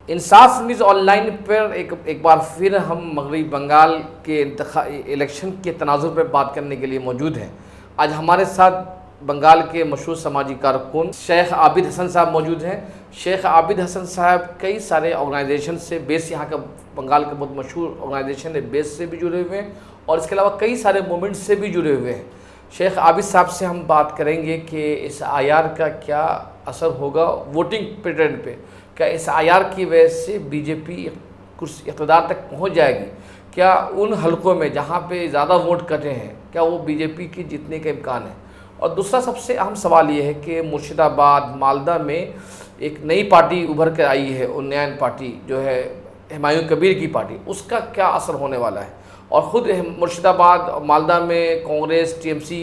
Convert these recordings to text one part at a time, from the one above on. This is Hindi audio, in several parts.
इंसाफ न्यूज़ ऑनलाइन पर एक बार फिर हम मगरबी बंगाल के इलेक्शन के तनाजुर पर बात करने के लिए मौजूद हैं। आज हमारे साथ बंगाल के मशहूर समाजी कारकुन शेख आबिद हसन साहब मौजूद हैं। शेख आबिद हसन साहब कई सारे ऑर्गेनाइजेशन से, बेस यहाँ का बंगाल का बहुत मशहूर ऑर्गेनाइजेशन है बेस से भी जुड़े हुए हैं और इसके अलावा कई सारे मूवमेंट से भी जुड़े हुए हैं। शेख आबिद साहब से हम बात करेंगे कि इस आईआर का क्या असर होगा वोटिंग पैटर्न पे। क्या इस आईआर की वजह से बीजेपी कुछ इक़्तिदार तक पहुंच जाएगी? क्या उन हलकों में जहां पे ज़्यादा वोट कटे हैं क्या वो बीजेपी की जीतने का इम्कान है? और दूसरा सबसे अहम सवाल ये है कि मुर्शिदाबाद मालदा में एक नई पार्टी उभर कर आई है, उन्नयन पार्टी जो है हुमायूं कबीर की पार्टी, उसका क्या असर होने वाला है? और ख़ुद मुर्शिदाबाद मालदा में कांग्रेस, टीएमसी,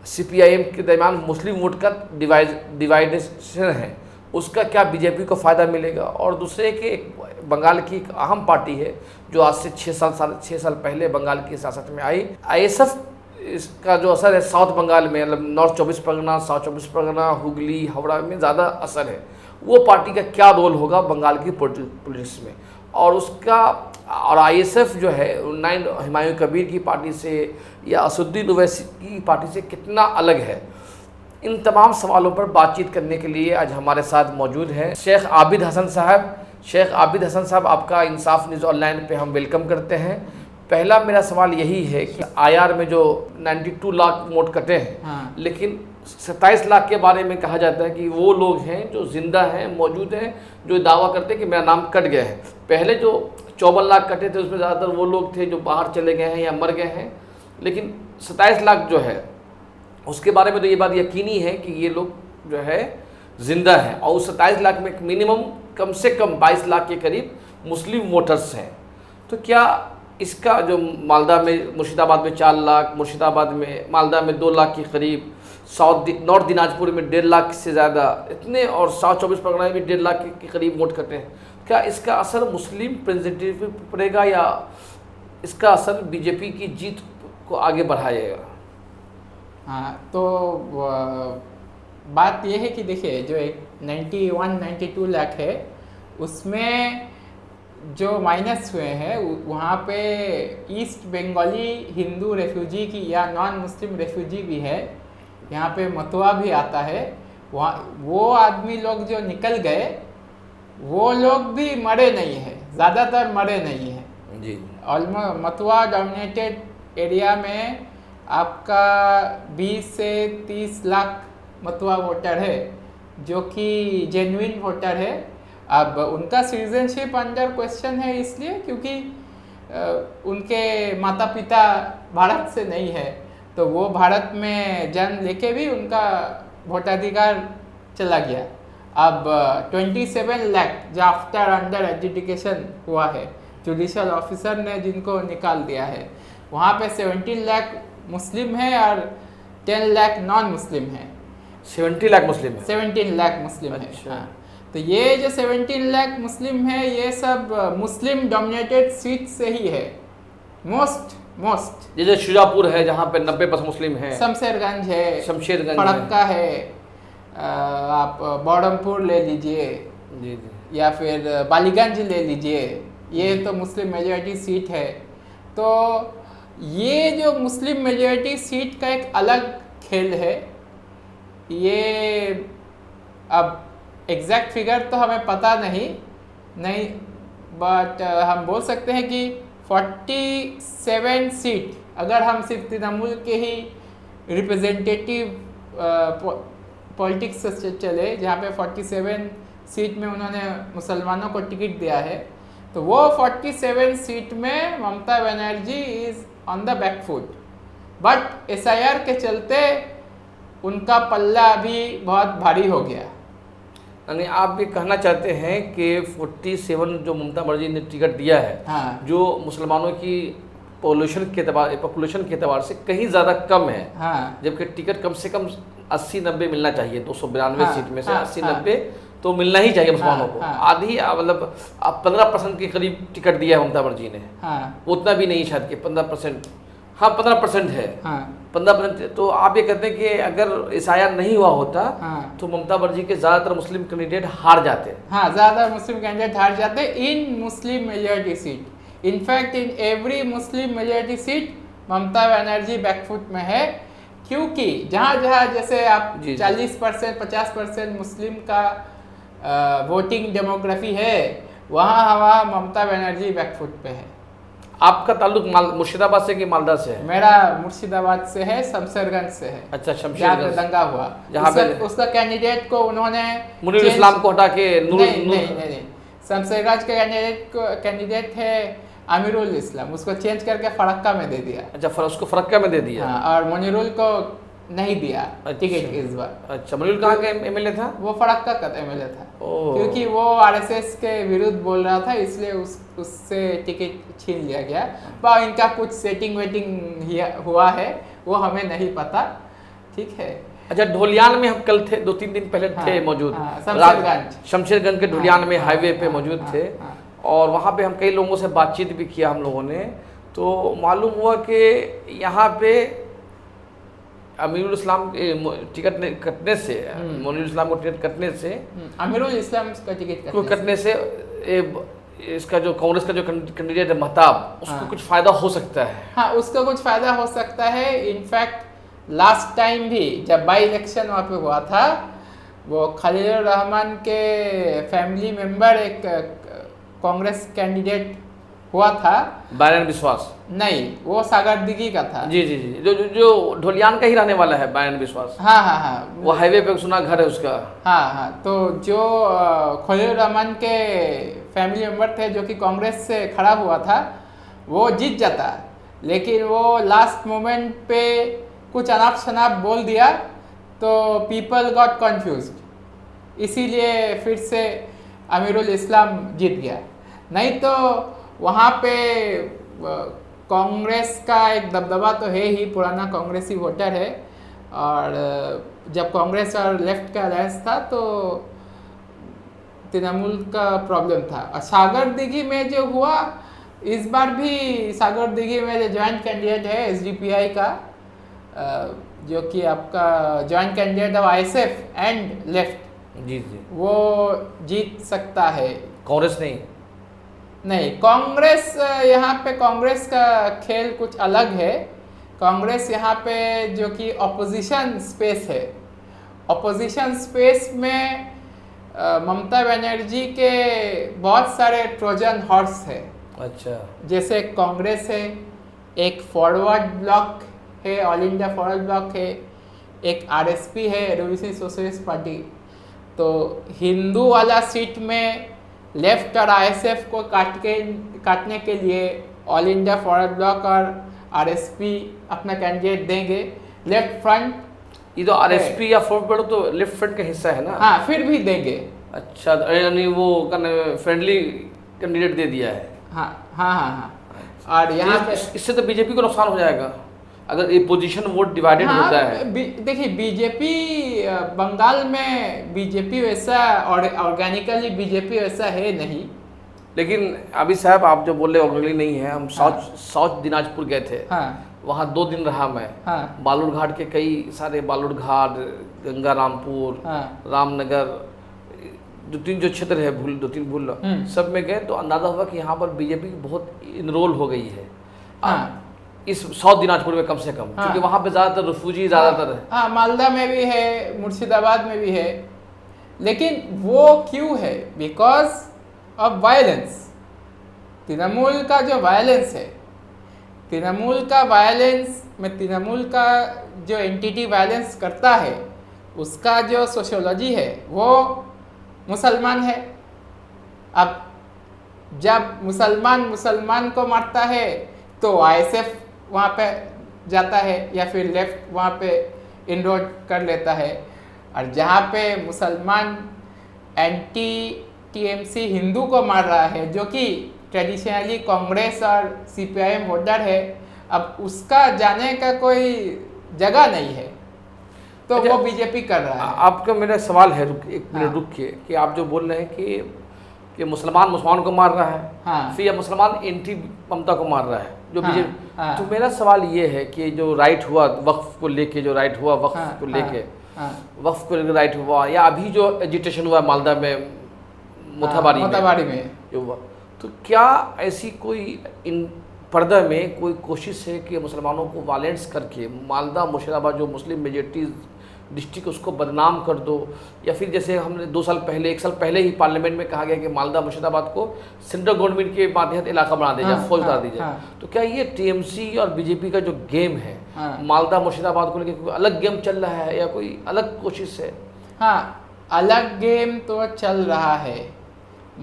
सीपीआईएम के दरमियान मुस्लिम वोट का डिवाइडेशन है, उसका क्या बीजेपी को फ़ायदा मिलेगा? और दूसरे कि बंगाल की एक अहम पार्टी है जो आज से 6 साल पहले बंगाल की सियासत में आई, आईएसएफ, इसका जो असर है साउथ बंगाल में, मतलब नॉर्थ 24 परगना, साउथ 24 परगना, हुगली, हावड़ा में ज़्यादा असर है। वो पार्टी का क्या रोल होगा बंगाल की पॉलिटिक्स में? और उसका और आईएसएफ जो है हुमायूं कबीर की पार्टी से या असदुद्दीन ओवैसी की पार्टी से कितना अलग है? इन तमाम सवालों पर बातचीत करने के लिए आज हमारे साथ मौजूद हैं शेख आबिद हसन साहब। शेख आबिद हसन साहब, आपका इंसाफ न्यूज़ ऑनलाइन पे हम वेलकम करते हैं। पहला मेरा सवाल यही है कि आईआर में जो 92 लाख वोट कटे हैं, लेकिन 27 लाख के बारे में कहा जाता है कि वो लोग हैं जो जिंदा हैं, मौजूद हैं, जो दावा करते हैं कि मेरा नाम कट गया है। पहले जो 54 लाख कटे थे उसमें ज़्यादातर वो लोग थे जो बाहर चले गए हैं या मर गए हैं, लेकिन 27 लाख जो है उसके बारे में तो ये बात यकीनी है कि ये लोग जो है ज़िंदा हैं। और उस 27 लाख में मिनिमम कम से कम 22 लाख के करीब मुस्लिम वोटर्स हैं। तो क्या इसका जो मालदा में, मुर्शिदाबाद में 4 लाख, मुर्शिदाबाद में मालदा में 2 लाख के करीब, नॉर्थ दिनाजपुर में 1.5 लाख से ज़्यादा इतने, और साउथ 24 परगना में 1.5 लाख के करीब वोट कटे हैं, क्या इसका असर मुस्लिम रिप्रेजेंटेटिव पर पड़ेगा या इसका असर बीजेपी की जीत को आगे बढ़ाएगा? हाँ, तो बात यह है कि देखिए जो एक 92 लाख है उसमें जो माइनस हुए हैं वहाँ पे ईस्ट बंगाली हिंदू रेफ्यूजी की या नॉन मुस्लिम रेफ्यूजी भी है, यहाँ पे मतुआ भी आता है। वहाँ वो आदमी लोग जो निकल गए वो लोग भी मरे नहीं हैं, ज़्यादातर मरे नहीं हैं जी। ऑलमोस्ट मतुआ डोमिनेटेड एरिया में आपका 20 से 30 लाख मतुआ वोटर है जो कि जेन्युइन वोटर है। अब उनका सिटीजनशिप अंडर क्वेश्चन है इसलिए क्योंकि उनके माता पिता भारत से नहीं है, तो वो भारत में जन्म लेके भी उनका वोटाधिकार चला गया। अब 27 लाख जो आफ्टर अंडर एजुकेशन हुआ है, जुडिशल ऑफिसर ने जिनको निकाल दिया है, वहाँ पे 17 लाख मुस्लिम है और 10 लाख नॉन मुस्लिम है। 70 लाख मुस्लिम है? 17 लाख मुस्लिम अच्छा। है। हाँ, तो ये जो 17 लाख मुस्लिम है ये सब मुस्लिम डोमिनेटेड सीट से ही है। मोस्ट जैसे शुजापुर है जहाँ पे 90% मुस्लिम है, शमशेरगंज है, शमशेरगंज फड़क्का है, आप बॉडमपुर ले लीजिए जी, या फिर बालीगंज ले लीजिए, ये तो मुस्लिम मेजॉरिटी सीट है। तो ये जो मुस्लिम मेजॉरिटी सीट का एक अलग खेल है। ये अब एग्जैक्ट फिगर तो हमें पता नहीं, बट हम बोल सकते हैं कि 47 सीट अगर हम सिर्फ तृणमूल के ही रिप्रेजेंटेटिव पॉलिटिक्स से चले, जहाँ पे 47 सीट में उन्होंने मुसलमानों को टिकट दिया है, तो वो 47 सीट में Mamata Banerjee is on the back foot. But SIR के चलते उनका पल्ला अभी बहुत भारी हो गया। यानी आप ये कहना चाहते हैं कि 47 जो ममता बनर्जी ने टिकट दिया है, हाँ, जो मुसलमानों की पॉपुलेशन के एतबार से कहीं ज़्यादा कम है, हाँ, जबकि टिकट कम से कम 80-90 मिलना चाहिए। 292 हाँ, सीट में से हाँ, 80-90 तो मिलना ही चाहिए मुसलमानों को। हाँ, आधी मतलब 15% के करीब टिकट दिया है ममता बनर्जी ने, हाँ, उतना भी नहीं शायद कि 15%। हाँ 15% है। हाँ 15%। तो आप ये कहते हैं कि अगर SIR नहीं हुआ होता हाँ तो ममता बनर्जी के ज़्यादातर मुस्लिम कैंडिडेट हार जाते। हाँ, ज़्यादा मुस्लिम कैंडिडेट हार जाते in Muslim majority seat. In fact in every Muslim majority seat Mamata Banerjee backfoot में है, क्योंकि जहाँ जहाँ जैसे आप जी, जी। 40% 50% मुस्लिम का वोटिंग डेमोग्राफी है, वहाँ ममता बनर्जी बैकफुट पे है। आपका ताल्लुक मुर्शिदाबाद से कि मालदा से है? मेरा मुर्शिदाबाद से है, शमशेरगंज से है। अच्छा, जहाँ पे शमशेरगंज। दंगा हुआ, जहाँ पे उसका कैंडिडेट को उन्होंने मुनीर change- इस्लाम को हटा के नहीं, शमशेरगंज के कैंडिडेट है आमिरुल इस्लाम, उसको चेंज करके फरक्का में दे दिया। अच्छा, उसको फरक्का में दे दिया। हाँ, और मुनीरुल को नहीं दिया अच्छा। टिकट इस बार। अच्छा, मुनीर कहाँ का MLA था? वो फरक्का का MLA था, ओह। क्योंकि वो RSS के विरुद्ध बोल रहा था, इसलिए उससे टिकट छीन लिया गया। पर इनका कुछ सेटिंग वेटिंग हुआ है, वो हमें नहीं पता। ठीक है। अच्छा, ढोलियान में हम कल थे, 2-3 दिन पहले थे हाँ, मौजूद। हाँ, शमशेरगंज के ढोलियान में हाँ, हाईवे पे हाँ, मौजूद हाँ, थे। हाँ। और वहाँ पे हम कई लोगों से बातचीत भी किया हम लोगों ने, तो मालूम हुआ कि यहाँ पे अमीरुल इस्लाम के टिकट कटने से, मुनीर इस्लाम को टिकट कटने से, आमिरुल इस्लाम का टिकट कटने से इसका जो कांग्रेस का जो कैंडिडेट है महताब, उसको हाँ। कुछ फायदा हो सकता है। हाँ, उसका कुछ फायदा हो सकता है। इनफैक्ट लास्ट टाइम भी जब बाई इलेक्शन वहाँ पे हुआ था, वो खलील रहमान के फैमिली मेंबर एक कांग्रेस कैंडिडेट हुआ था। बायरन विश्वास? नहीं, वो सागर दिघी का था। जी जी जी, जो ढोलियान का ही रहने वाला है बायरन विश्वास। हाँ हाँ हाँ, वो हाईवे पे सुना घर है उसका। हाँ हाँ, तो जो खलील रहमान के फैमिली मेंबर थे जो कि कांग्रेस से खड़ा हुआ था, वो जीत जाता, लेकिन वो लास्ट मोमेंट पे कुछ अनाप शनाप बोल दिया, तो पीपल गॉट कंफ्यूज्ड, इसीलिए फिर से आमिरुल इस्लाम जीत गया। नहीं तो वहाँ पे कांग्रेस का एक दबदबा तो है ही, पुराना कांग्रेसी वोटर है। और जब कांग्रेस और लेफ्ट का अलायंस था तो तृणमूल का प्रॉब्लम था। और सागर दिघी में जो हुआ, इस बार भी सागर दिघी में जो जॉइंट कैंडिडेट है SDPI का, जो कि आपका joint candidate of ISF and left, जी जी, वो जीत सकता है। कांग्रेस नहीं, कांग्रेस यहाँ पे कांग्रेस का खेल कुछ अलग है। कांग्रेस यहाँ पे जो कि ऑपोजिशन स्पेस है, ऑपोजिशन स्पेस में ममता बनर्जी के बहुत सारे ट्रोजन हॉर्स है। अच्छा, जैसे कांग्रेस है, एक फॉरवर्ड ब्लॉक है, ऑल इंडिया फॉरवर्ड ब्लॉक है, एक RSP है, रिवोल्यूशनरी सोशलिस्ट पार्टी। तो हिंदू वाला सीट में लेफ्ट और ISF को काटने के लिए ऑल इंडिया फॉरवर्ड ब्लॉक और RSP अपना कैंडिडेट देंगे। लेफ्ट फ्रंट, ये तो RSP या फॉरवर्ड ब्लॉक तो लेफ्ट फ्रंट का हिस्सा है ना? हाँ, फिर भी देंगे। अच्छा, यानी वो फ्रेंडली कैंडिडेट दे दिया है। हाँ हाँ हाँ हाँ। और यहाँ पे इससे तो बीजेपी को नुकसान हो जाएगा अगर ये पोजीशन वोट डिवाइडेड होता है। देखिए, बीजेपी बंगाल में बीजेपी वैसा और ऑर्गेनिकली बीजेपी वैसा है नहीं। लेकिन अभी साहब आप जो बोल रहे ऑर्गेनिकली नहीं है, हम साउथ दिनाजपुर गए थे। हाँ वहाँ 2 दिन रहा मैं। हाँ बालूर घाट के कई सारे, बालूर घाट, गंगा रामपुर, हाँ रामनगर, 2-3 जो क्षेत्र है, 2-3 भूल, सब में गए तो अंदाजा हुआ कि यहाँ पर बीजेपी बहुत इनरोल हो गई है। हाँ, इस साउथ दिनाजपुर में कम से कम, हाँ। क्योंकि वहाँ पे ज़्यादातर रिफ्यूजी ज़्यादातर है। हाँ, मालदा में भी है, मुर्शिदाबाद में भी है। लेकिन वो क्यों है? Because of violence. तृणमूल का जो वायलेंस है, तृणमूल का वायलेंस में, तृणमूल का जो एंटिटी वायलेंस करता है, उसका जो सोशियोलॉजी है वो मुसलमान है। अब जब मुसलमान को मारता है तो ISF वहाँ पे जाता है या फिर लेफ्ट वहाँ पे इनरोड कर लेता है। और जहाँ पे मुसलमान एंटी TMC हिंदू को मार रहा है, जो कि ट्रेडिशनली कांग्रेस और CPIM वोटर है, अब उसका जाने का कोई जगह नहीं है, तो अच्छा, वो बीजेपी कर रहा है। आपका मेरा सवाल है, एक मिनट हाँ। रुक के, कि आप जो बोल रहे हैं कि कि मुसलमान मुसलमान को मार रहा है, हाँ। फिर या मुसलमान एंटी ममता को मार रहा है जो हाँ, बीजेपी। हाँ। तो मेरा सवाल ये है कि जो राइट हुआ वक्फ को लेके, जो राइट हुआ वक्फ हाँ, को लेके, हाँ, वक्फ को लेके राइट हुआ, या अभी जो एजिटेशन हुआ मालदा में मोथाबाड़ी में जो हुआ, तो क्या ऐसी कोई इन पर्दा में कोई कोशिश है कि मुसलमानों को वायलेंस करके मालदा मुर्शिदाबाद जो मुस्लिम मेजॉरिटी डिस्ट्रिक्ट उसको बदनाम कर दो, या फिर जैसे हमने 2 साल पहले 1 साल पहले ही पार्लियामेंट में कहा गया कि मालदा मुर्शिदाबाद को सेंट्रल गवर्नमेंट के माध्यम इलाका बना दिया जाए, फौज करा दी जाए। तो क्या ये टीएमसी और बीजेपी का जो गेम है मालदा मुर्शिदाबाद को लेकर कोई अलग गेम चल रहा है या कोई अलग कोशिश है? हाँ, अलग गेम तो चल रहा है।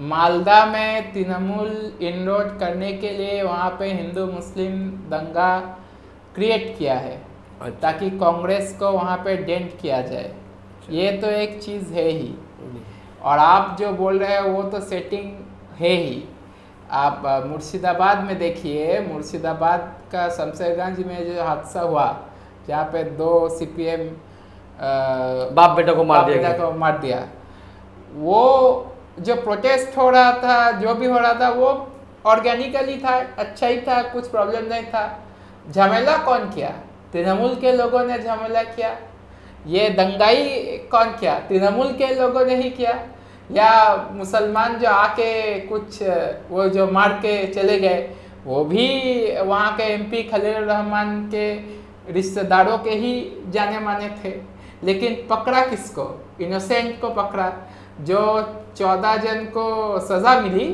मालदा में तृणमूल इनरोड करने के लिए वहाँ पे हिंदू मुस्लिम दंगा क्रिएट किया है ताकि कांग्रेस को वहाँ पे डेंट किया जाए। ये तो एक चीज़ है ही, और आप जो बोल रहे हैं वो तो सेटिंग है ही। आप मुर्शिदाबाद में देखिए, मुर्शिदाबाद का शमशेरगंज में जो हादसा हुआ जहाँ पे 2 CPM बाप बेटा को मार दिया, वो जो प्रोटेस्ट हो रहा था, जो भी हो रहा था, वो ऑर्गेनिकली था, अच्छा ही था, कुछ प्रॉब्लम नहीं था। झमेला कौन किया? तृणमूल के लोगों ने झमेला किया। ये दंगाई कौन किया? तृणमूल के लोगों ने ही किया। या मुसलमान जो आके कुछ वो जो मार के चले गए, वो भी वहाँ के MP खलील रहमान के रिश्तेदारों के ही जाने माने थे। लेकिन पकड़ा किसको? इनोसेंट को पकड़ा। जो 14 जन को सज़ा मिली,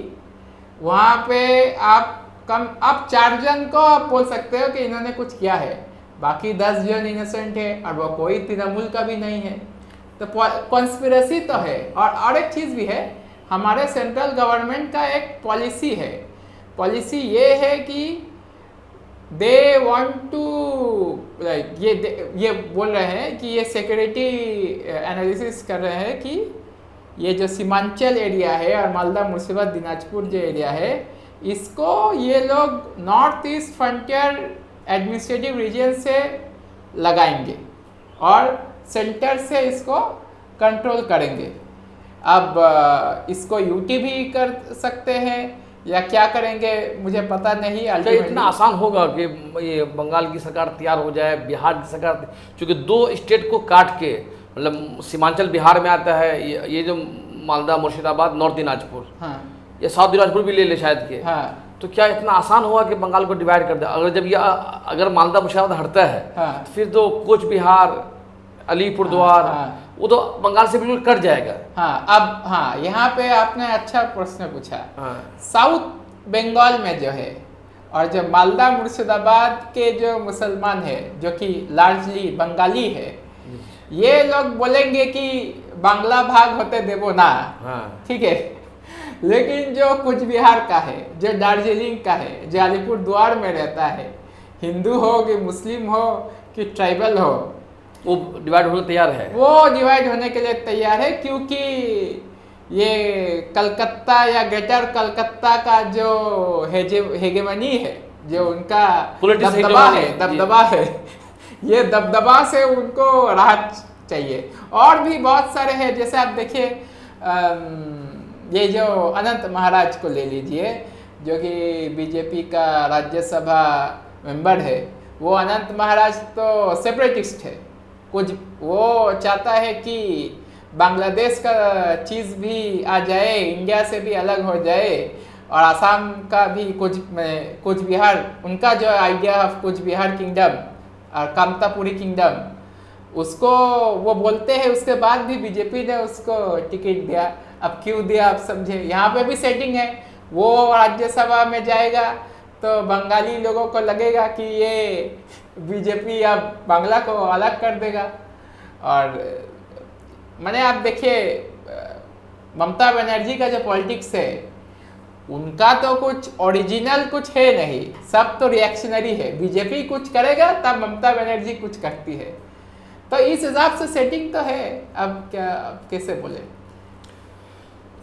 वहाँ पे आप 4 जन को आप बोल सकते हो कि इन्होंने कुछ किया है, बाकी 10 जन इनोसेंट है और वो कोई तृणमूल का भी नहीं है। तो कॉन्स्पिरेसी तो है। और एक चीज़ भी है, हमारे सेंट्रल गवर्नमेंट का एक पॉलिसी है। पॉलिसी ये है कि दे वांट टू ये बोल रहे हैं कि ये सिक्योरिटी एनालिसिस कर रहे हैं कि ये जो सीमांचल एरिया है और मालदा मुर्शिदाबाद दिनाजपुर जो एरिया है, इसको ये लोग north east frontier administrative region से लगाएंगे और सेंटर से इसको कंट्रोल करेंगे। अब इसको यूटी भी कर सकते हैं या क्या करेंगे मुझे पता नहीं। तो इतना आसान होगा कि ये बंगाल की सरकार तैयार हो जाए, बिहार की सरकार, क्योंकि 2 स्टेट को काट के, मतलब सीमांचल बिहार में आता है, ये जो मालदा मुर्शिदाबाद नॉर्थ दिनाजपुर, हाँ, ये साउथ दिनाजपुर भी ले ले शायद के, हाँ, तो क्या इतना आसान होगा कि बंगाल को डिवाइड कर दे? अगर मालदा मुर्शिदाबाद हटता है, हाँ, तो फिर तो कूच बिहार, अलीपुरद्वार, हाँ, वो तो बंगाल से बिल्कुल कट जाएगा। हाँ, यहाँ पे आपने अच्छा प्रश्न पूछा। साउथ बंगाल में जो है और जो मालदा मुर्शिदाबाद के जो मुसलमान है, जो कि लार्जली बंगाली है, ये लोग बोलेंगे कि बांग्ला भाग होते देवो ना, ठीक है। लेकिन जो कूच बिहार का है, जो दार्जिलिंग का है, जो अलीपुरद्वार में रहता है, हिंदू हो कि मुस्लिम हो कि ट्राइबल हो, वो डिवाइड होने तैयार है। वो डिवाइड होने के लिए तैयार है, क्योंकि ये कलकत्ता या ग्रेटर कलकत्ता का जो हेगेमनी है, जो उनका दबदबा है, ये दबदबा से उनको राहत चाहिए। और भी बहुत सारे हैं, जैसे आप देखिए ये जो अनंत महाराज को ले लीजिए, जो कि बीजेपी का राज्यसभा मेंबर है। वो अनंत महाराज तो सेपरेटिस्ट है, कुछ वो चाहता है कि बांग्लादेश का चीज़ भी आ जाए, इंडिया से भी अलग हो जाए, और आसाम का भी कूच बिहार, उनका जो idea of Cooch Behar kingdom और कामतापुरी किंगडम, उसको वो बोलते हैं। उसके बाद भी बीजेपी ने उसको टिकट दिया। अब क्यों दिया आप समझे, यहाँ पे भी सेटिंग है। वो राज्यसभा में जाएगा तो बंगाली लोगों को लगेगा कि ये बीजेपी अब बांग्ला को अलग कर देगा। और मैंने आप देखिए ममता बनर्जी का जो पॉलिटिक्स है, उनका तो कुछ ओरिजिनल कुछ है नहीं, सब तो रिएक्शनरी है। बीजेपी कुछ करेगा तब ममता बनर्जी कुछ करती है, तो इस हिसाब से सेटिंग तो है। अब क्या, अब कैसे बोले।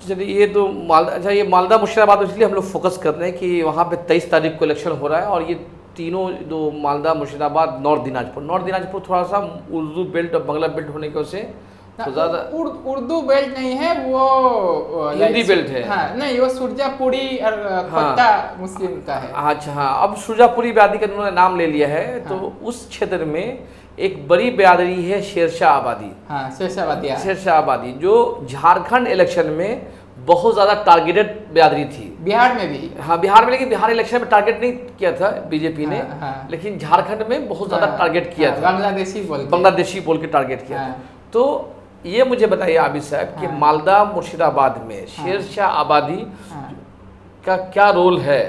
चलिए, ये तो अच्छा, ये मालदा मुर्शिदाबाद इसलिए हम लोग फोकस कर रहे हैं कि वहाँ पे 23 तारीख को इलेक्शन हो रहा है, और ये तीनों जो मालदा मुर्शिदाबाद नॉर्थ दिनाजपुर थोड़ा सा उर्दू बेल्ट और बंगला बेल्ट होने की वजह से तो ज़्यादा उर्दू बेल्ट नहीं है वो, हिंदी बेल्ट है। हाँ नहीं, वो सुरजापुरी और कोट्टा मुस्लिम का है। अच्छा हाँ, अब सुरजापुरी बिरादरी का उन्होंने नाम ले लिया है। तो उस क्षेत्र में एक बड़ी बिरादरी है शेरशाह आबादी। हाँ, शेरशाह आबादी जो झारखंड इलेक्शन में बहुत ज़्यादा टारगेटेड बिरादरी थी। बिहार में भी, हाँ बिहार में, लेकिन बिहार इलेक्शन में टारगेट नहीं किया था बीजेपी ने। लेकिन झारखंड में बहुत ज़्यादा टारगेट किया था, बांग्लादेशी बोल के टारगेट किया था। तो ये मुझे बताइए आबिद साहब कि मालदा मुर्शिदाबाद में शेरशाह आबादी का क्या रोल है?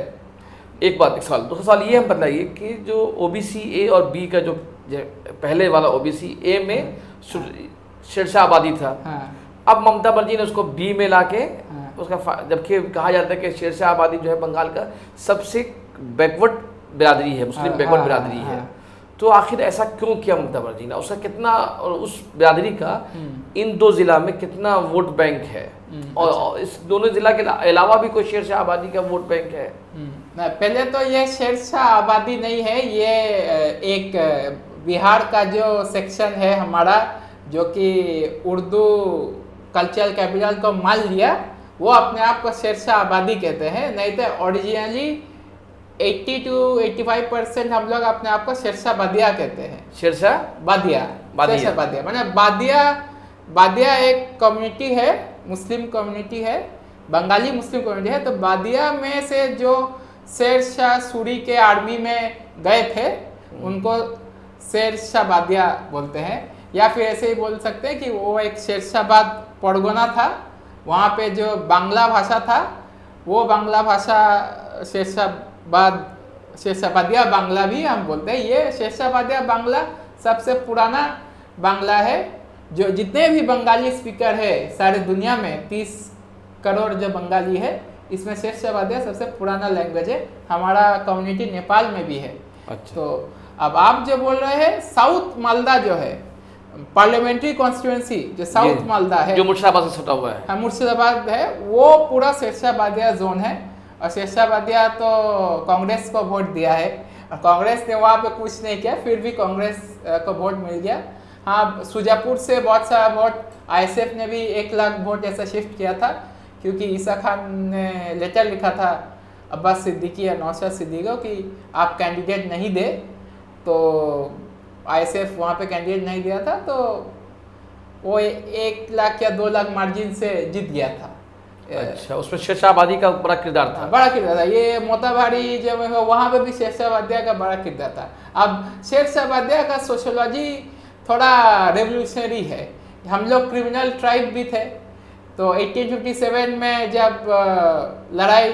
एक बात, एक सवाल। दूसरा सवाल ये हम बताइए कि जो ओबीसी ए और बी का जो पहले वाला ओबीसी ए में शेरशाह आबादी था, अब ममता बनर्जी ने उसको बी में लाके उसका, जबकि कहा जाता है कि शेरशाह आबादी जो है बंगाल का सबसे बैकवर्ड बिरादरी है, मुस्लिम बैकवर्ड बिरादरी है। तो आखिर ऐसा क्यों किया ममता बनर्जी ने? उसका कितना, और उस बिरादरी का इन दो जिला में कितना वोट बैंक है? और इस दोनों जिला के अलावा भी कोई शेरशाह आबादी का वोट बैंक है? पहले तो ये शेरशाह आबादी नहीं है, ये एक बिहार का जो सेक्शन है हमारा, जो कि उर्दू कल्चरल कैपिटल को मान लिया, वो अपने आप को शेरशाह आबादी कहते हैं। नहीं तो ओरिजिनली 80 to 85% हम लोग अपने आप को शेरशाह बादिया कहते हैं। शेरशाह बादिया मैंने बादिया एक कम्युनिटी है, मुस्लिम कम्युनिटी है, बंगाली मुस्लिम कम्युनिटी है। तो बादिया में से जो शेरशाह सूरी के आर्मी में गए थे उनको शेरशाह बादिया बोलते हैं। या फिर ऐसे ही बोल सकते हैं कि वो एक शेरशाहबाद परगना था, वहाँ पे जो बांग्ला भाषा था वो बांग्ला भाषा शेरशाहबादिया बांग्ला भी हम बोलते हैं। ये शेरशाहबादिया बांग्ला सबसे पुराना बांग्ला है। जो जितने भी बंगाली स्पीकर है सारे दुनिया में 30 करोड़ जो बंगाली है, इसमें शेरशाहबादिया सबसे पुराना लैंग्वेज है। हमारा कम्युनिटी नेपाल में भी है। अच्छा। तो अब आप जो बोल रहे हैं साउथ मालदा जो है पार्लियामेंट्री कॉन्स्टिट्यूएंसी, जो साउथ मालदा है, जो मुर्शिदाबाद से सटा हुआ है, हाँ मुर्शिदाबाद है, वो पूरा शेरशाहबादिया जोन है। और शेरशाहबादिया तो कांग्रेस को वोट दिया है और कांग्रेस ने वहाँ पे कुछ नहीं किया, फिर भी कांग्रेस को वोट मिल गया। हाँ, सुजापुर से बहुत सारा वोट आईएसएफ ने भी 1 लाख वोट ऐसा शिफ्ट किया था, क्योंकि ईसा खान ने लेटर लिखा था अब्बास सिद्दीकी या नौशाद सिद्दीकी को कि आप कैंडिडेट नहीं दे, तो आईएसएफ वहाँ पे कैंडिडेट नहीं दिया था, तो वो 1 लाख या 2 लाख मार्जिन से जीत गया था। अच्छा, उसमें शेरशाह आबादी का बड़ा किरदार था। बड़ा किरदार था। ये मोताबारी जब है वहाँ पे भी शेरशाहबादिया का बड़ा किरदार था। अब शेरशाहबादिया का सोशियोलॉजी थोड़ा रेवोल्यूशनरी है। हम लोग क्रिमिनल ट्राइब भी थे, तो 1857 में जब लड़ाई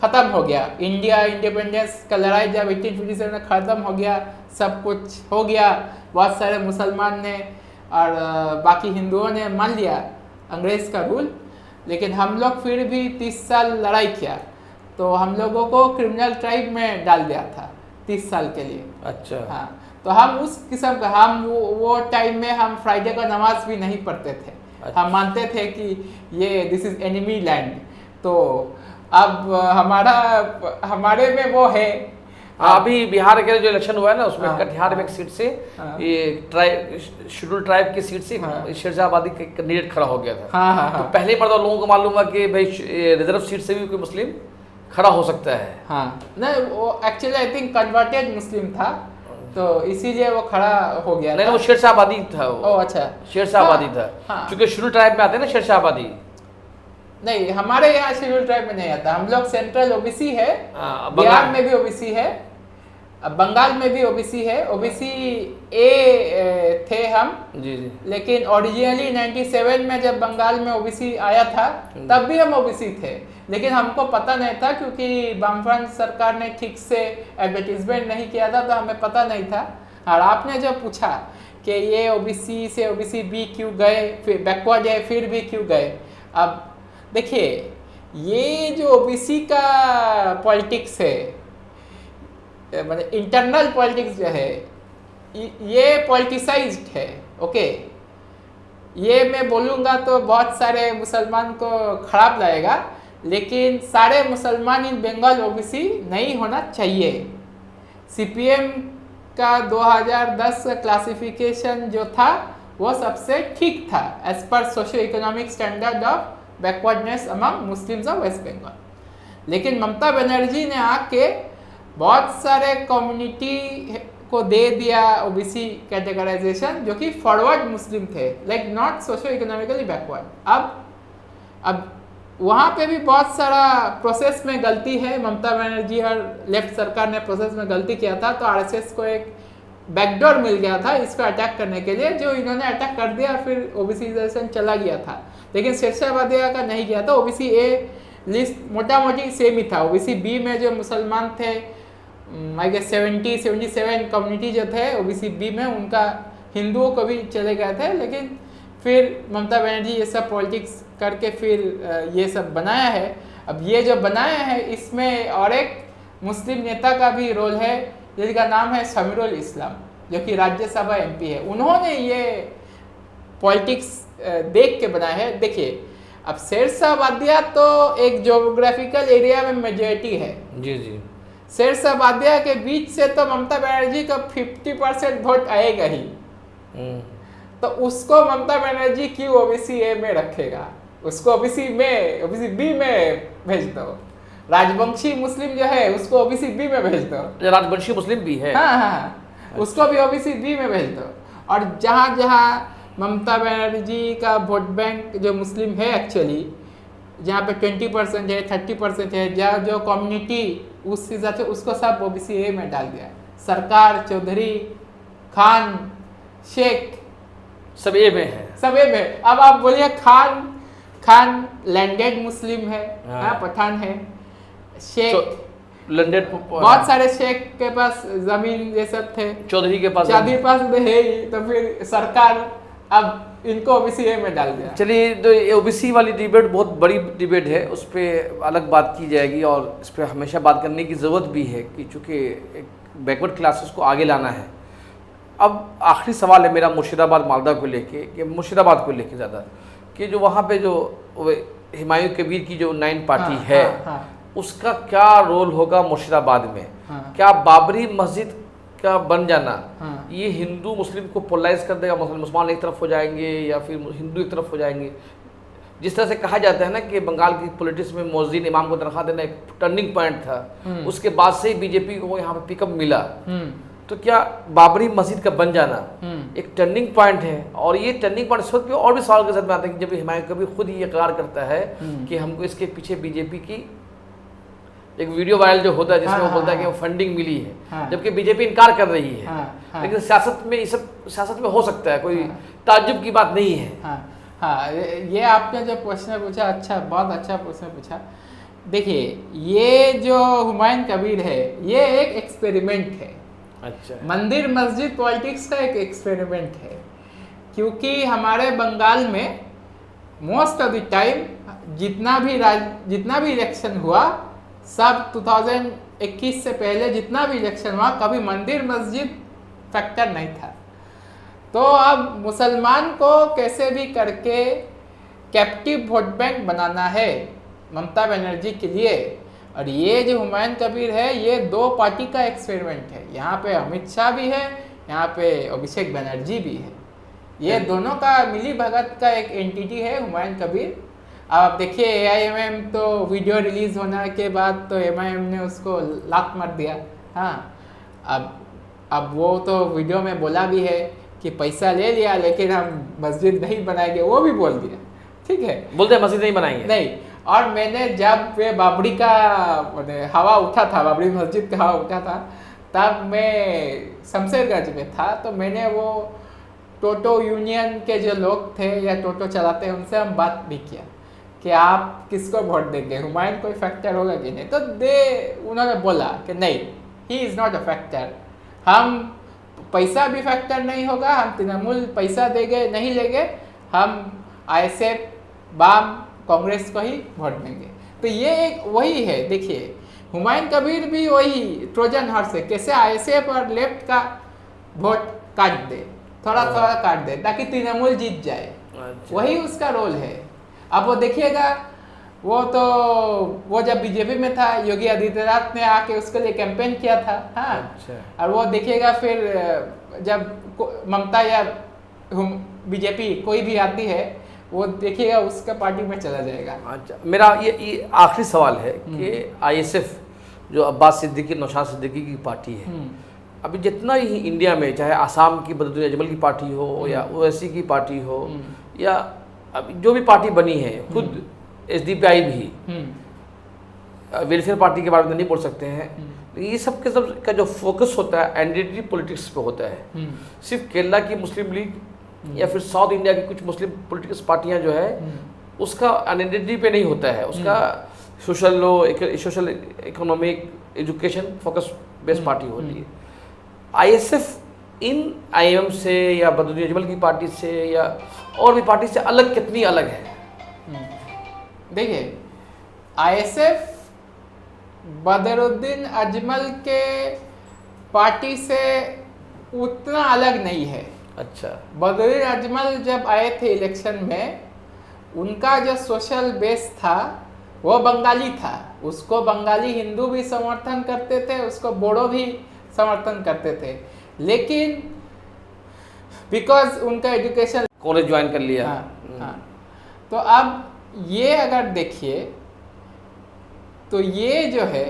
ख़त्म हो गया, इंडिया इंडिपेंडेंस का लड़ाई जब 1857 में ख़त्म हो गया, सब कुछ हो गया, बहुत सारे मुसलमान ने और बाकी हिंदुओं ने मान लिया अंग्रेज़ का रूल, लेकिन हम लोग फिर भी 30 साल लड़ाई किया, तो हम लोगों को क्रिमिनल ट्राइब में डाल दिया था 30 साल के लिए। अच्छा। हाँ, तो हम उस किस्म का, हम वो टाइम में हम फ्राइडे का नमाज भी नहीं पढ़ते थे। अच्छा। हम मानते थे कि ये दिस इज़ एनिमी लैंड। तो अब हमारे में वो है। अभी बिहार के जो इलेक्शन हुआ है ना, उसमें कटिहार में एक सीट से ये शेड्यूल ट्राइब की सीट से शेरशाह आबादी का कैंडिडेट खड़ा हो गया था। तो पहले ही लोगों को मालूम हुआ कि भाई रिजर्व सीट से भी कोई मुस्लिम खड़ा हो सकता है। हाँ, नहीं वो एक्चुअली आई थिंक कन्वर्टेड मुस्लिम था, तो इसीलिए वो खड़ा हो गया। नहीं, वो शेरशाह आबादी था वो। अच्छा, शेरशाह आबादी था, क्योंकि शेड्यूल ट्राइब में आते हैं ना शेरशाह आबादी। नहीं, हमारे यहाँ शेड्यूल ट्राइब में नहीं आता। हम लोग सेंट्रल ओबीसी है, बिहार में भी ओबीसी है, बंगाल में भी ओबीसी है। ओबीसी ए थे हम जी। लेकिन ओरिजिनली 97 में जब बंगाल में ओबीसी आया था तब भी हम ओबीसी थे, लेकिन हमको पता नहीं था, क्योंकि वामफ्रंट सरकार ने ठीक से एडवर्टीजमेंट नहीं किया था, तो हमें पता नहीं था। और आपने जब पूछा कि ये ओबीसी से ओबीसी बी क्यों गए, फिर बैकवर्ड है फिर भी क्यों गए, अब देखिए ये जो ओबीसी का पॉलिटिक्स है, मतलब इंटरनल पॉलिटिक्स जो है, ये पॉलिटिसाइज्ड है। ओके, ये मैं बोलूँगा तो बहुत सारे मुसलमान को खराब लगेगा, लेकिन सारे मुसलमान इन बंगाल ओबीसी नहीं होना चाहिए। सीपीएम का 2010 क्लासिफिकेशन जो था वो सबसे ठीक था as per socio economic standard of backwardness among Muslims of West Bengal. लेकिन ममता बनर्जी ने आके बहुत सारे कम्युनिटी को दे दिया ओबीसी कैटेगराइजेशन जो कि फॉरवर्ड मुस्लिम थे, like not socio economically backward. अब वहाँ पे भी बहुत सारा प्रोसेस में गलती है। ममता बनर्जी और लेफ्ट सरकार ने प्रोसेस में गलती किया था, तो आरएसएस को एक बैकडोर मिल गया था इसको अटैक करने के लिए, जो इन्होंने अटैक कर दिया और फिर ओबीसीजाइजेशन चला गया था। लेकिन शेरशाह वादिया का नहीं गया था। ओबीसी ए लिस्ट मोटा मोटी सेम ही था। ओबीसी बी में जो मुसलमान थे आई गेस 77 कम्युनिटी जो थे ओबीसी बी में, उनका हिंदुओं को भी चले गए थे। लेकिन फिर ममता बनर्जी ये सब पॉलिटिक्स करके फिर ये सब बनाया है। अब ये जो बनाया है इसमें और एक मुस्लिम नेता का भी रोल है जिसका नाम है समीरुल इस्लाम, जो कि राज्यसभा एमपी है। उन्होंने ये पॉलिटिक्स देख के बनाया है। देखिए, अब शेरशाह वादिया तो एक जोग्राफिकल एरिया में मेजॉरिटी है। जी जी। शेरशाह वादिया के बीच से तो ममता बनर्जी का 50% वोट आएगा ही, तो उसको ममता बनर्जी क्यों ओबीसी ए में रखेगा? उसको ओबीसी बी में भेज दो। राजवंशी मुस्लिम जो है उसको ओबीसी बी में भेज दो। राजवंशी मुस्लिम भी है? हाँ, उसको भी ओबीसी बी में भेज दो। और जहाँ जहाँ ममता बनर्जी का वोट बैंक जो मुस्लिम है एक्चुअली, जहाँ पे 20% है 30% है, जहाँ जो कम्युनिटी उस हिसाब से उसको सब ओबीसी ए में डाल दिया। सरकार, चौधरी, खान, शेख सब ए में है। सब ए में। अब आप बोलिए खान लैंडेड मुस्लिम है, पठान है, शेख लैंडेड बहुत सारे शेख के पास जमीन ये सब थे, चौधरी के पास है ही, तो फिर सरकार अब इनको ओबीसी ए में डाल दिया। चलिए, तो ओबीसी वाली डिबेट बहुत बड़ी डिबेट है, उस पर अलग बात की जाएगी और इस पर हमेशा बात करने की ज़रूरत भी है कि चूँकि एक बैकवर्ड क्लासेस को आगे लाना है। अब आखिरी सवाल है मेरा मुर्शिदाबाद मालदा को लेके, कि मुर्शिदाबाद को लेके ज़्यादा, कि जो वहाँ पे जो हुमायूं कबीर की जो 9 पार्टी है, उसका क्या रोल होगा मुर्शिदाबाद में? क्या बाबरी मस्जिद का बन जाना ये हिंदू मुस्लिम को पोलराइज कर देगा? मुसलमान एक तरफ हो जाएंगे या फिर हिंदू एक तरफ हो जाएंगे? जिस तरह से कहा जाता है ना कि बंगाल की पॉलिटिक्स में मौजूद इमाम को तनख्वाह देना एक टर्निंग पॉइंट था, उसके बाद से ही बीजेपी को यहाँ पे पिकअप मिला। तो क्या बाबरी मस्जिद का बन जाना एक टर्निंग पॉइंट है? और ये टर्निंग पॉइंट इस वक्त पे और भी सवाल के साथ में आता है कि जब हुमायूं कबीर खुद ही इकरार करता है कि हमको इसके पीछे बीजेपी की एक वीडियो वायरल जो होता है जिसमें वो बोलता है कि वो फंडिंग मिली है, जबकि बीजेपी इनकार कर रही है। लेकिन सियासत में ये सब सियासत में हो सकता है, कोई ताज्जुब की बात नहीं है। ये आपने जो प्रश्न पूछा, अच्छा, बहुत अच्छा प्रश्न पूछा। देखिए, ये जो हुमायूं कबीर है ये एक एक्सपेरिमेंट है। अच्छा, मंदिर मस्जिद पॉलिटिक्स का एक एक्सपेरिमेंट है, क्योंकि हमारे बंगाल में मोस्ट ऑफ द टाइम जितना भी इलेक्शन हुआ सब 2021 से पहले जितना भी इलेक्शन हुआ कभी मंदिर मस्जिद फैक्टर नहीं था। तो अब मुसलमान को कैसे भी करके कैप्टिव वोट बैंक बनाना है ममता बनर्जी के लिए। और ये जो हुमायूं कबीर है ये 2 पार्टी का एक्सपेरिमेंट है। यहाँ पे अमित शाह भी है, यहाँ पे अभिषेक बनर्जी भी है। ये दोनों का मिली भगत का एक एंटिटी है हुमायूं कबीर। अब आप देखिए AIMM तो वीडियो रिलीज होने के बाद तो MIM ने उसको लात मार दिया। हाँ, अब वो तो वीडियो में बोला भी है कि पैसा ले लिया लेकिन हम मस्जिद नहीं बनाएंगे, वो भी बोल दिया। ठीक है, बोलते हैं मस्जिद नहीं बनाएंगे। नहीं। और मैंने जब वे बाबरी का हवा उठा था, बाबरी मस्जिद का हवा उठा था, तब मैं शमशेरगंज में था। तो मैंने वो टोटो यूनियन के जो लोग थे या टोटो चलाते हैं उनसे हम बात भी किया कि आप किसको वोट देंगे, हुमायूं कोई फैक्टर होगा कि नहीं। तो उन्होंने बोला कि नहीं, he is not a factor. हम पैसा भी फैक्टर नहीं होगा, हम तृणमूल पैसा देंगे नहीं लेंगे, हम ISF बाम कांग्रेस को ही वोट देंगे। तो ये एक वही है। देखिए, हुमायूं कबीर भी वही ट्रोजन हॉर्स है, कैसे ISF और लेफ्ट का वोट काट दे, थोड़ा थोड़ा काट दे ताकि तृणमूल जीत जाए। वही उसका रोल है। अब वो देखिएगा, वो जब बीजेपी में था योगी आदित्यनाथ ने आके उसके लिए कैंपेन किया था। हाँ, और वो देखिएगा फिर जब ममता या बीजेपी कोई भी आती है वो देखिएगा उसका पार्टी में चला जाएगा। अच्छा, मेरा ये आखिरी सवाल है कि आईएसएफ जो अब्बास सिद्दीकी नौशाद सिद्दीकी की पार्टी है, अभी जितना ही इंडिया में चाहे आसाम की बदरुद्दीन अजमल की पार्टी हो या ओवैसी की पार्टी हो या अभी जो भी पार्टी बनी है, खुद एसडीपीआई भी, वेलफेयर पार्टी के बारे में नहीं बोल सकते हैं, ये सब के सब का जो फोकस होता है आइडेंटिटी पॉलिटिक्स पे होता है। सिर्फ केरला की मुस्लिम लीग या फिर साउथ इंडिया की कुछ मुस्लिम पॉलिटिक्स पार्टियां जो है उसका आइडेंटिटी पे नहीं होता है, उसका social law, social economic, education focus based party होती है। आईएसएफ इन आईएम से या बदरुद्दीन अजमल की पार्टी से या और भी पार्टी से अलग कितनी अलग है? देखिए, आईएसएफ बदरुद्दीन अजमल के पार्टी से उतना अलग नहीं है। अच्छा, बदरुद्दीन अजमल जब आए थे इलेक्शन में, उनका जो सोशल बेस था वो बंगाली था, उसको बंगाली हिंदू भी समर्थन करते थे, उसको बोडो भी समर्थन करते थे, लेकिन बिकॉज उनका एजुकेशन कॉलेज ज्वाइन कर लिया। हाँ। तो अब ये अगर देखिए तो ये जो है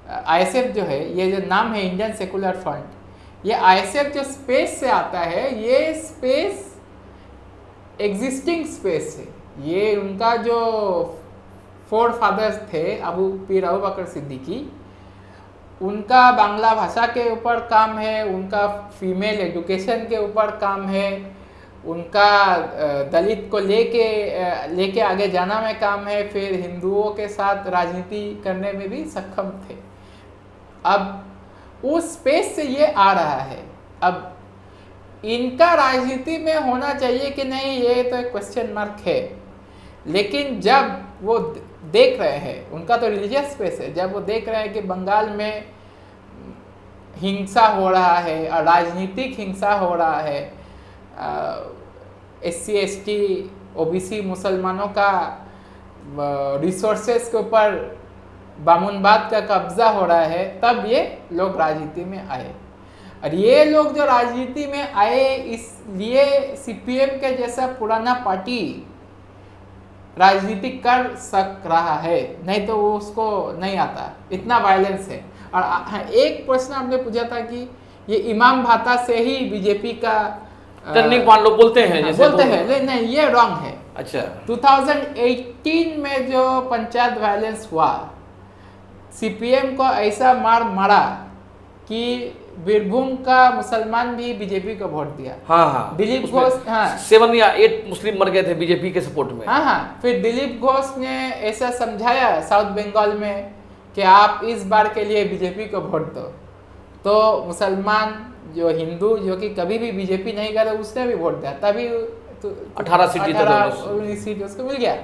आईएसएफ जो है, ये जो नाम है इंडियन सेकुलर फ्रंट, ये आईएसएफ जो स्पेस से आता है, ये स्पेस एग्जिस्टिंग स्पेस है। ये उनका जो फोर फादर्स थे पीर अबू बकर सिद्दीकी, उनका बांग्ला भाषा के ऊपर काम है, उनका फीमेल एजुकेशन के ऊपर काम है, उनका दलित को लेके आगे जाना में काम है, फिर हिंदुओं के साथ राजनीति करने में भी सक्षम थे। अब उस स्पेस से ये आ रहा है। अब इनका राजनीति में होना चाहिए कि नहीं, ये तो एक क्वेश्चन मार्क है, लेकिन जब वो देख रहे हैं, उनका तो रिलीजियस स्पेस है, जब वो देख रहे हैं कि बंगाल में हिंसा हो रहा है और राजनीतिक हिंसा हो रहा है, SC ST OBC मुसलमानों का रिसोर्सेस के ऊपर बामुनबाद का कब्जा हो रहा है, तब ये लोग राजनीति में आए। और ये लोग जो राजनीति में आए, इसलिए CPM के जैसा पुराना पार्टी राजनीति कर सक रहा है, नहीं तो वो उसको नहीं आता, इतना वायलेंस है। और एक प्रश्न आपने पूछा था कि ये इमाम भाता से ही बीजेपी का टर्निंग पॉइंट लोग बोलते हैं, जैसे बोलते हैं, लेकिन नहीं, ये रॉन्ग है। अच्छा, 2018 में जो पंचायत वायलेंस हुआ, CPM को ऐसा मारा कि बीरभूम का मुसलमान भी बीजेपी को वोट दिया। हाँ, दिलीप घोष, 7 या 8 मुस्लिम मर गए थे बीजेपी के सपोर्ट में। हाँ, फिर दिलीप घोष ने ऐसा समझाया साउथ बंगाल में कि आप इस बार के लिए बीजेपी को वोट दो, तो मुसलमान जो हिंदू जो कि कभी भी बीजेपी नहीं करे, उसने भी वोट दिया, तभी 18 सीट 19 सीट उसको मिल गया।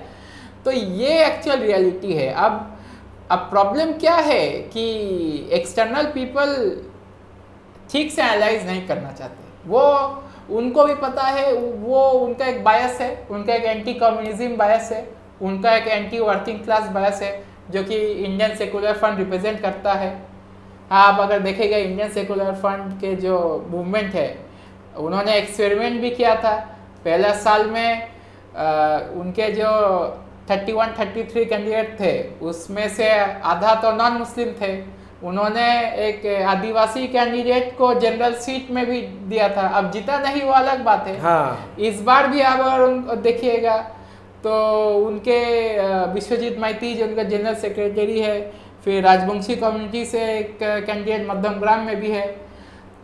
तो ये एक्चुअल रियलिटी है। अब प्रॉब्लम क्या है कि एक्सटर्नल पीपल ठीक से एनालाइज नहीं करना चाहते। वो उनको भी पता है, वो उनका एक बायस है, उनका एक एंटी कम्युनिज्म बायस है, उनका एक एंटी वर्किंग क्लास बायस है, जो कि इंडियन सेकुलर फ्रंट रिप्रेजेंट करता है। आप अगर देखेंगे इंडियन सेकुलर फ्रंट के जो मूवमेंट है, उन्होंने एक्सपेरिमेंट भी किया था। पहला साल में उनके जो 31-33 कैंडिडेट थे, उसमें से आधा तो नॉन मुस्लिम थे। उन्होंने एक आदिवासी कैंडिडेट को जनरल सीट में भी दिया था। अब जीता नहीं, वो अलग बात है। हाँ। इस बार भी आप अगर देखिएगा तो उनके विश्वजीत माइती जो उनका जनरल सेक्रेटरी है, फिर राजवंशी कम्युनिटी से एक कैंडिडेट मध्यमग्राम में भी है,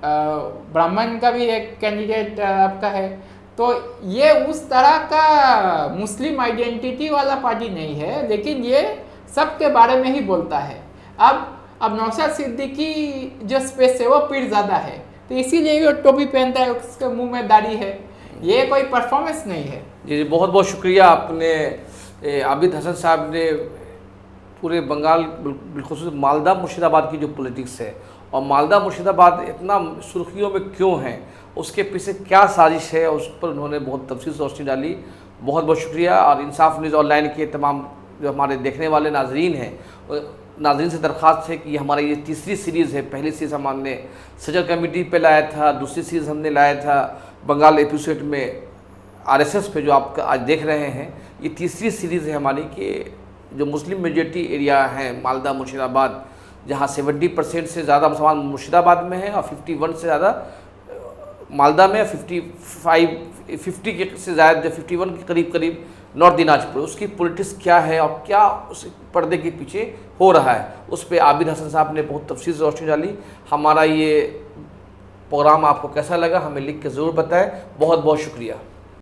ब्राह्मण का भी एक कैंडिडेट आपका है। तो ये उस तरह का मुस्लिम आइडेंटिटी वाला पार्टी नहीं है, लेकिन ये सबके बारे में ही बोलता है। अब नौशाद सिद्दीकी जो स्पेस है वो पीरज़ादा है, तो इसीलिए वो टोपी पहनता है, उसके मुंह में दाढ़ी है। ये कोई परफॉर्मेंस नहीं है। जी, बहुत बहुत शुक्रिया। आपने आबिद हसन साहब ने पूरे बंगाल बिलखुसूस मालदा मुर्शिदाबाद की जो पॉलिटिक्स है और मालदा मुर्शिदाबाद इतना सुर्खियों में क्यों है, उसके पीछे क्या साजिश है, उस पर उन्होंने बहुत तफसील से रोशनी डाली। बहुत बहुत शुक्रिया। और इंसाफ न्यूज़ ऑनलाइन के तमाम जो हमारे देखने वाले नाजरीन हैं, नाजरीन से दरख्वास्त है कि हमारा ये तीसरी सीरीज़ है। पहली सीरीज़ हमने सजल कमेटी पे लाया था, दूसरी सीरीज़ हमने लाया था बंगाल एपिसोड में आरएसएस पे जो आप आज देख रहे हैं, ये तीसरी सीरीज़ है हमारी कि जो मुस्लिम मेजॉरिटी एरिया हैं मालदा मुर्शिदाबाद, जहाँ 70% से ज़्यादा मुसलमान मुर्शिदाबाद में हैं और 51 से ज़्यादा मालदा में, 50 के से ज़्यादा, जो 51 के करीब नॉर्थ दिनाजपुर, उसकी पॉलिटिक्स क्या है और क्या उस पर्दे के पीछे हो रहा है, उस पर आबिद हसन साहब ने बहुत तफसील से रोशनी डाली। हमारा ये प्रोग्राम आपको कैसा लगा हमें लिख के ज़रूर बताएं। बहुत बहुत शुक्रिया।